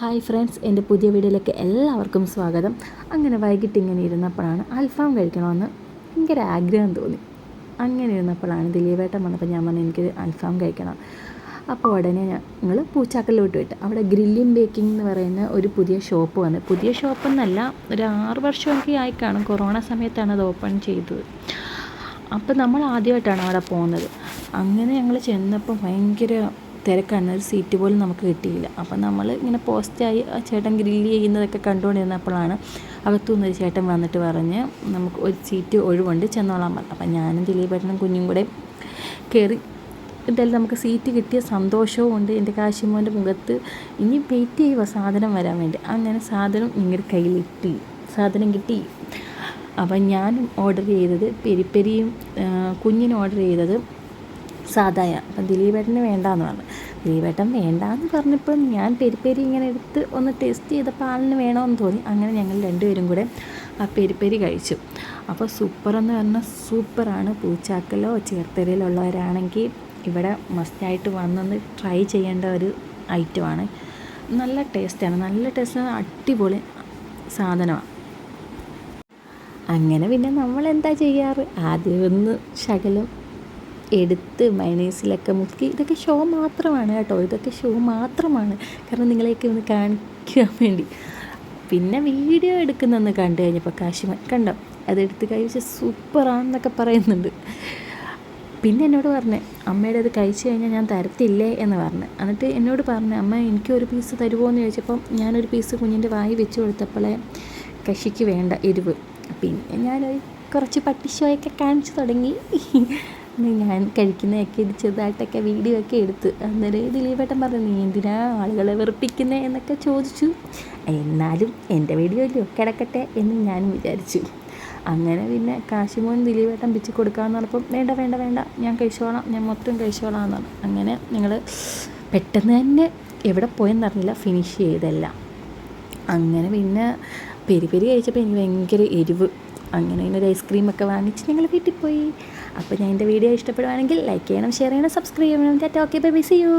Hi friends, എൻ്റെ പുതിയ വീഡിയോയിലേക്ക് എല്ലാവർക്കും സ്വാഗതം. അങ്ങനെ വൈകിട്ട് ഇങ്ങനെ ഇരുന്നപ്പോഴാണ് അൽഫാം കഴിക്കണമെന്ന് ഭയങ്കര ആഗ്രഹം തോന്നി. അങ്ങനെ ഇരുന്നപ്പോഴാണ് ദിലീപേട്ടൻ വന്നപ്പോൾ ഞാൻ പറഞ്ഞു എനിക്ക് അൽഫാം കഴിക്കണം. അപ്പോൾ ഉടനെ ഞങ്ങൾ പൂച്ചാക്കലിലോട്ട് വിട്ട് അവിടെ ഗ്രില്ലിംഗ് ബേക്കിംഗ് എന്ന് പറയുന്ന ഒരു പുതിയ ഷോപ്പ് വന്നു. പുതിയ ഷോപ്പൊന്നല്ല, ഒരു 6 വർഷമൊക്കെ ആയി കാണും. കൊറോണ സമയത്താണ് അത് ഓപ്പൺ ചെയ്തത്. അപ്പോൾ നമ്മൾ ആദ്യമായിട്ടാണ് അവിടെ പോകുന്നത്. അങ്ങനെ ഞങ്ങൾ ചെന്നപ്പോൾ ഭയങ്കര തിരക്കാണ്. ഒരു സീറ്റ് പോലും നമുക്ക് കിട്ടിയില്ല. അപ്പം നമ്മൾ ഇങ്ങനെ പോസ്റ്റായി ആ ചേട്ടൻ ഗ്രില്ല് ചെയ്യുന്നതൊക്കെ കണ്ടുകൊണ്ടിരുന്നപ്പോഴാണ് അകത്തുനിന്ന് ഒരു ചേട്ടൻ വന്നിട്ട് പറഞ്ഞ് നമുക്ക് ഒരു സീറ്റ് ഒഴിവുണ്ട്, ചെന്നോളാൻ പറഞ്ഞു. അപ്പം ഞാനും ദിലീപേട്ടനും കുഞ്ഞും കൂടെ കയറി. എന്തായാലും നമുക്ക് സീറ്റ് കിട്ടിയ സന്തോഷവും ഉണ്ട്. എൻ്റെ കാശിമോൻ്റെ മുഖത്ത് ഇനി വെയിറ്റ് ചെയ്യുക സാധനം വരാൻ വേണ്ടി. അങ്ങനെ സാധനം ഇങ്ങനെ കയ്യിലിട്ടി, സാധനം കിട്ടി. അപ്പം ഞാനും ഓർഡർ ചെയ്തത് പെരിപ്പെരിയും കുഞ്ഞിനും ഓർഡർ ചെയ്തത് സാധായ. അപ്പം ദിലീപേട്ടന് വേണ്ടാന്ന് പറഞ്ഞു. ദിലീപേട്ടൻ വേണ്ടാന്ന് പറഞ്ഞപ്പോൾ ഞാൻ പെരിപ്പേരി ഇങ്ങനെ എടുത്ത് ഒന്ന് ടേസ്റ്റ് ചെയ്തപ്പോൾ ആളിന് വേണമെന്ന് തോന്നി. അങ്ങനെ ഞങ്ങൾ രണ്ടുപേരും കൂടെ ആ പെരിപ്പേരി കഴിച്ചു. അപ്പോൾ സൂപ്പറെന്ന് പറഞ്ഞാൽ സൂപ്പറാണ്. പൂച്ചാക്കലോ ചേർത്തലയിലോ ഉള്ളവരാണെങ്കിൽ ഇവിടെ മസ്റ്റായിട്ട് വന്നൊന്ന് ട്രൈ ചെയ്യേണ്ട ഒരു ഐറ്റമാണ്. നല്ല ടേസ്റ്റാണ്, നല്ല ടേസ്റ്റാണ്, അടിപൊളി സാധനമാണ്. അങ്ങനെ പിന്നെ നമ്മളെന്താ ചെയ്യാറ്, ആദ്യം ഒന്ന് ശകലം എടുത്ത് മയണൈസിലൊക്കെ മുക്കി. ഇതൊക്കെ ഷോ മാത്രമാണ് കേട്ടോ, ഇതൊക്കെ ഷോ മാത്രമാണ്. കാരണം നിങ്ങളെയൊക്കെ ഒന്ന് കാണിക്കാൻ വേണ്ടി. പിന്നെ വീഡിയോ എടുക്കുന്നതെന്ന് കണ്ടു കഴിഞ്ഞപ്പോൾ കാശിമൻ കണ്ടോ അതെടുത്ത് കഴിച്ച് സൂപ്പറാണെന്നൊക്കെ പറയുന്നുണ്ട്. പിന്നെ എന്നോട് പറഞ്ഞേ അമ്മയുടെ അത് കഴിച്ച് കഴിഞ്ഞാൽ ഞാൻ തരത്തില്ലേ എന്ന് പറഞ്ഞു. എന്നിട്ട് എന്നോട് പറഞ്ഞു അമ്മ എനിക്കൊരു പീസ് തരുമോ എന്ന് ചോദിച്ചപ്പം ഞാനൊരു പീസ് കുഞ്ഞിൻ്റെ വായി വെച്ച് കൊടുത്തപ്പോഴേ കഷിക്ക് വേണ്ട എരിവ്. പിന്നെ ഞാനൊരു കുറച്ച് പട്ടിഷോയൊക്കെ കാണിച്ചു തുടങ്ങി. ഞാൻ കഴിക്കുന്നതൊക്കെ ഇത് ചെറുതായിട്ടൊക്കെ വീഡിയോ ഒക്കെ എടുത്ത്. അന്നേരം ദിലീപേട്ടൻ പറഞ്ഞു നീ എന്തിനാ ആളുകളെ വെറുപ്പിക്കുന്നത് എന്നൊക്കെ ചോദിച്ചു. എന്നാലും എൻ്റെ വീഡിയോ അല്ലയോ കിടക്കട്ടെ എന്ന് ഞാനും വിചാരിച്ചു. അങ്ങനെ പിന്നെ കാശിമോൻ ദിലീപേട്ടൻ പിച്ച് കൊടുക്കാമെന്ന് പറഞ്ഞപ്പം വേണ്ട വേണ്ട വേണ്ട ഞാൻ കഴിച്ചോളാം, ഞാൻ മൊത്തം കഴിച്ചോളാം എന്നാണ്. അങ്ങനെ ഞങ്ങൾ പെട്ടെന്ന് തന്നെ എവിടെ പോയെന്ന് അറിഞ്ഞില്ല, ഫിനിഷ് ചെയ്തെല്ലാം. അങ്ങനെ പിന്നെ പെരി കഴിച്ചപ്പോൾ എനിക്ക് ഭയങ്കര എരിവ്. അങ്ങനെ ഒരു ഐസ്ക്രീമൊക്കെ വാങ്ങിച്ച് ഞങ്ങൾ വീട്ടിൽ പോയി. അപ്പോൾ ഞാൻ എൻ്റെ വീഡിയോ ഇഷ്ടപ്പെടുവാണെങ്കിൽ ലൈക്ക് ചെയ്യണം, ഷെയർ ചെയ്യണം, സബ്സ്ക്രൈബ് ചെയ്യണം. Tata, okay, bye, see U.